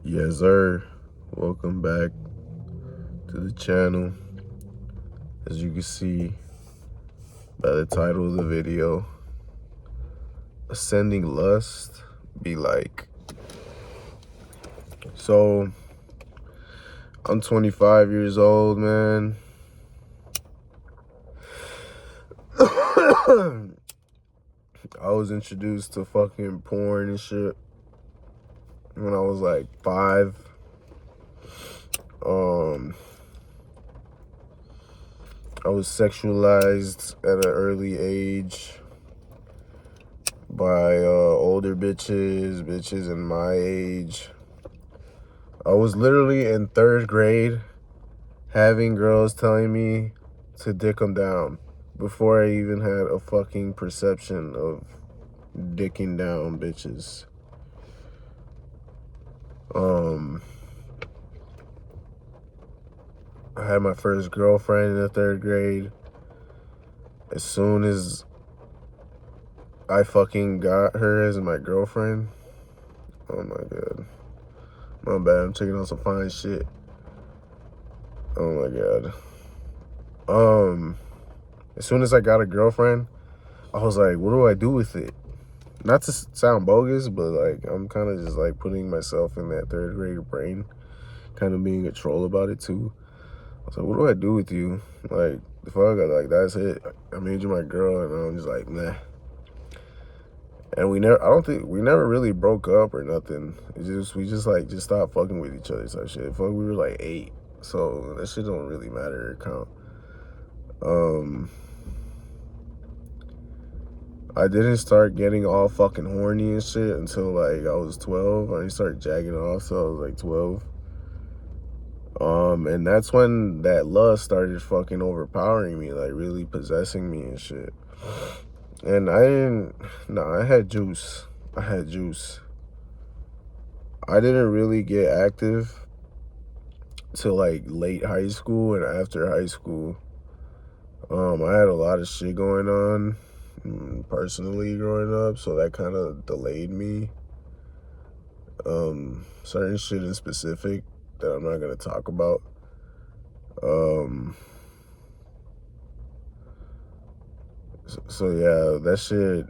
Yes, sir. Welcome back to the channel. As you can see by the title of the video, Ascending Lust be like. So, I'm 25 years old, man. I was introduced to fucking porn and shit when I was like 5. I was sexualized at an early age by older bitches in my age. I was literally in 3rd grade having girls telling me to dick them down before I even had a fucking perception of dicking down bitches. I had my first girlfriend in the 3rd grade. As soon as I fucking got her as my girlfriend, oh my god. My bad, I'm checking on some fine shit. Oh my god. As soon as I got a girlfriend, I was like, what do I do with it? Not to sound bogus, but like I'm kind of just like putting myself in that 3rd grade brain, kind of being a troll about it too. I was like, what do I do with you? Like, the fuck, like that's it. I made you my girl, and I'm just like, nah. And we never really broke up or nothing. We just stopped fucking with each other type shit. Fuck, we were like 8, so that shit don't really matter or count. I didn't start getting all fucking horny and shit until like I was 12. I didn't start jacking off till I was like 12. And that's when that lust started fucking overpowering me, like really possessing me and shit. And I had juice. I didn't really get active till like late high school and after high school. I had a lot of shit going on personally growing up, so that kind of delayed me. Certain shit in specific that I'm not gonna talk about. So yeah, that shit,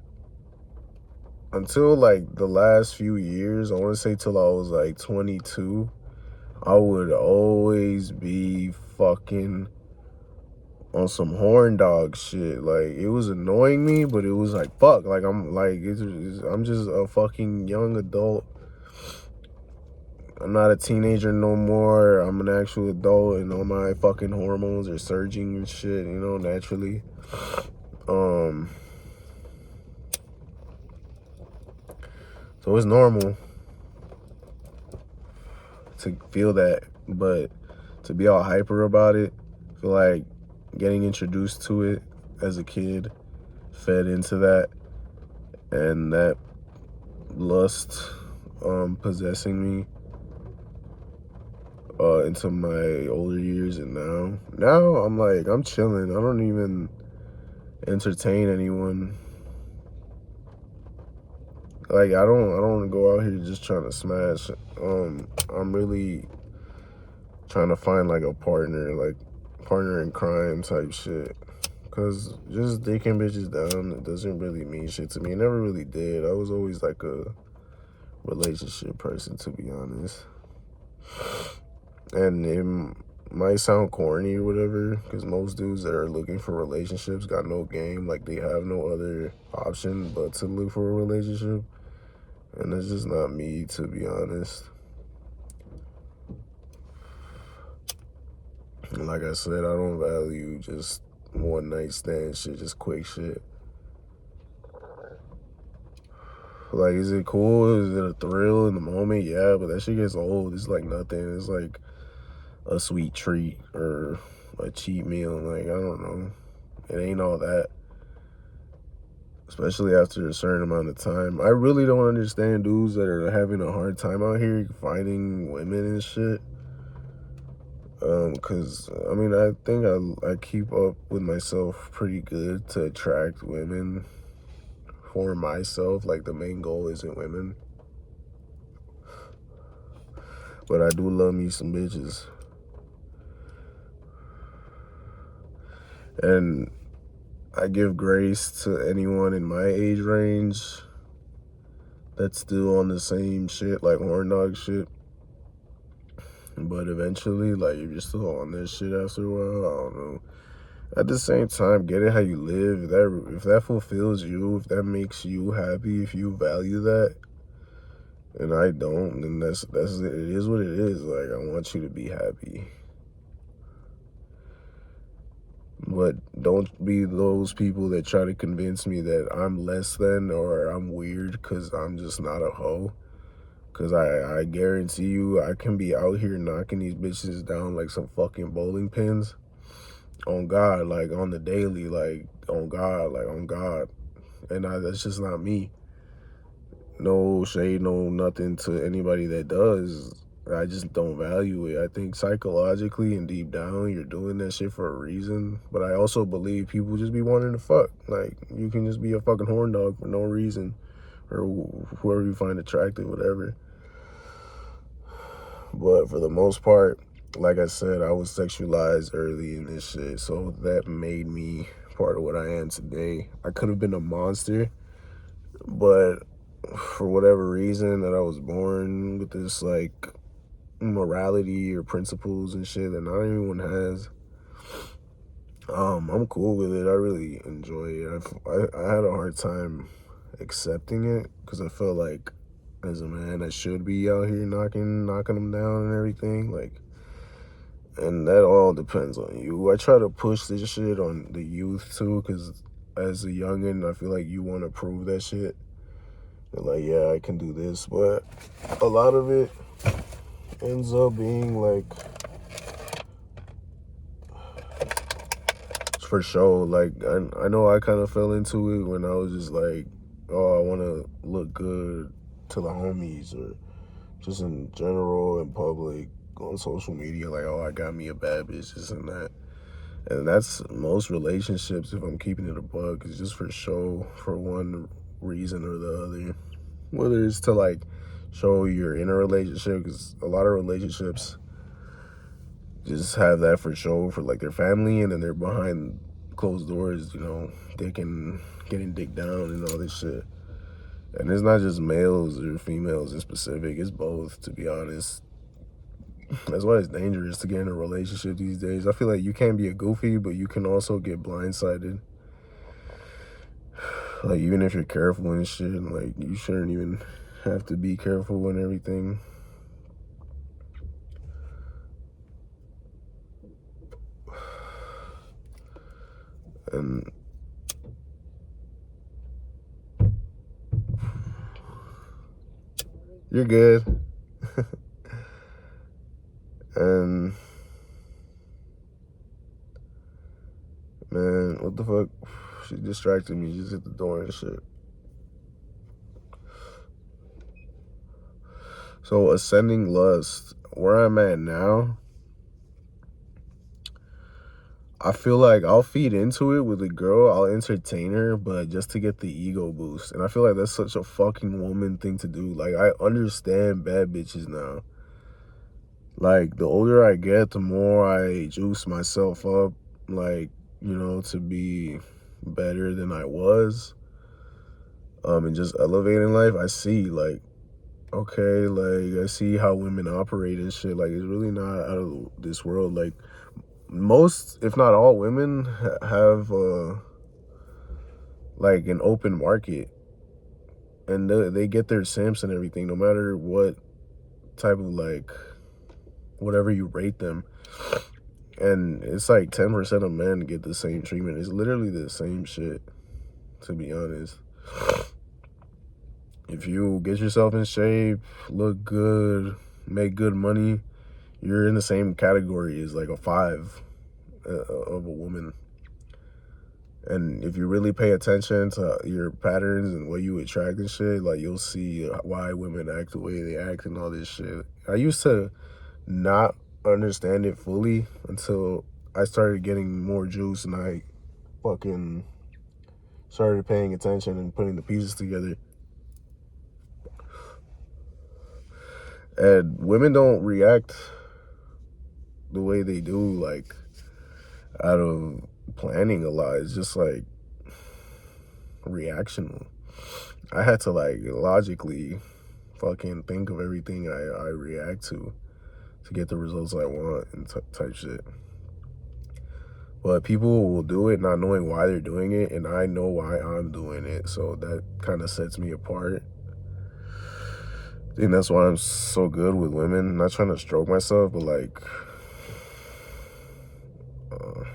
until like the last few years, I want to say till I was like 22, I would always be fucking on some horn dog shit. Like, it was annoying me, but it was like, fuck, like I'm just a fucking young adult. I'm not a teenager no more. I'm an actual adult, and all my fucking hormones are surging and shit, you know, naturally. So it's normal to feel that, but to be all hyper about it, I feel like getting introduced to it as a kid fed into that, and that lust possessing me into my older years. And now I'm like, I'm chilling. I don't even entertain anyone. Like, I don't want to go out here just trying to smash. I'm really trying to find like a partner in crime type shit. Cause just dicking bitches down, it doesn't really mean shit to me. It never really did. I was always like a relationship person, to be honest. And it might sound corny or whatever, because most dudes that are looking for relationships got no game. Like, they have no other option but to look for a relationship. And that's just not me, to be honest. And like I said, I don't value just one night stand shit, just quick shit. Like, is it cool? Is it a thrill in the moment? Yeah, but that shit gets old. It's like nothing. It's like a sweet treat or a cheat meal. Like, I don't know. It ain't all that. Especially after a certain amount of time. I really don't understand dudes that are having a hard time out here finding women and shit. Cause I mean, I think I keep up with myself pretty good to attract women for myself. Like, the main goal isn't women. But I do love me some bitches. And I give grace to anyone in my age range that's still on the same shit, like horn dog shit. But eventually, like, if you're still on this shit after a while, I don't know. At the same time, get it how you live. If that fulfills you, if that makes you happy, if you value that, and I don't, then that's it. It is what it is. Like, I want you to be happy. But don't be those people that try to convince me that I'm less than or I'm weird because I'm just not a hoe. Because I guarantee you, I can be out here knocking these bitches down like some fucking bowling pins. On God, like on the daily, like on God, like on God. And that's just not me. No shade, no nothing to anybody that does. I just don't value it. I think psychologically and deep down, you're doing that shit for a reason. But I also believe people just be wanting to fuck. Like, you can just be a fucking horn dog for no reason. Or whoever you find attractive, whatever. But for the most part, like I said, I was sexualized early in this shit. So that made me part of what I am today. I could have been a monster, but for whatever reason that I was born with this like morality or principles and shit that not everyone has. I'm cool with it. I really enjoy it. I had a hard time accepting it because I felt like as a man I should be out here knocking them down and everything. Like, and that all depends on you. I try to push this shit on the youth too, because as a youngin, I feel like you want to prove that shit. And like, yeah, I can do this, but a lot of it ends up being like for sure. Like, I know I kind of fell into it when I was just like, oh, I want to look good to the homies or just in general in public on social media. Like, oh, I got me a bad bitch, this and that. And that's most relationships, if I'm keeping it a buck, is just for show for one reason or the other. Whether it's to like show you're in a relationship, because a lot of relationships just have that for show for like their family, and then they're behind closed doors, getting dick down and all this shit. And it's not just males or females in specific, it's both, to be honest. That's why it's dangerous to get in a relationship these days. I feel like you can't be a goofy, but you can also get blindsided. Like, even if you're careful and shit, like, you shouldn't even have to be careful and everything. And you're good. And man, what the fuck? She distracted me. Just hit the door and shit. So ascending lust, where I'm at now, I feel like I'll feed into it with a girl. I'll entertain her, but just to get the ego boost. And I feel like that's such a fucking woman thing to do. Like, I understand bad bitches now. Like, the older I get, the more I juice myself up, like, to be better than I was. And just elevating life. I see, like, okay, like, I see how women operate and shit. Like, it's really not out of this world. Like, most, if not all women have, like, an open market. And they get their simps and everything, no matter what type of, like, whatever you rate them. And it's like 10% of men get the same treatment. It's literally the same shit, to be honest. If you get yourself in shape, look good, make good money, you're in the same category as like a 5 of a woman. And if you really pay attention to your patterns and what you attract and shit, like, you'll see why women act the way they act and all this shit. I used to not understand it fully until I started getting more juice and I fucking started paying attention and putting the pieces together. And women don't react the way they do, like, out of planning a lot. It's just like reactional. I had to like logically fucking think of everything I react to get the results I want and type shit. But people will do it not knowing why they're doing it, and I know why I'm doing it, so that kind of sets me apart. I think that's why I'm so good with women. Not trying to stroke myself, but like, uh,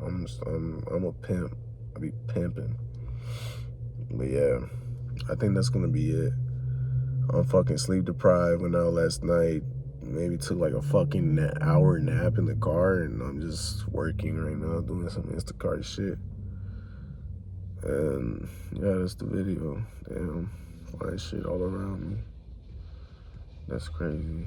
I'm a pimp. I be pimping. But yeah, I think that's gonna be it. I'm fucking sleep deprived. Went out last night. Maybe took like a fucking hour nap in the car, and I'm just working right now, doing some Instacart shit. And yeah, that's the video. Damn, flying shit all around me. That's crazy.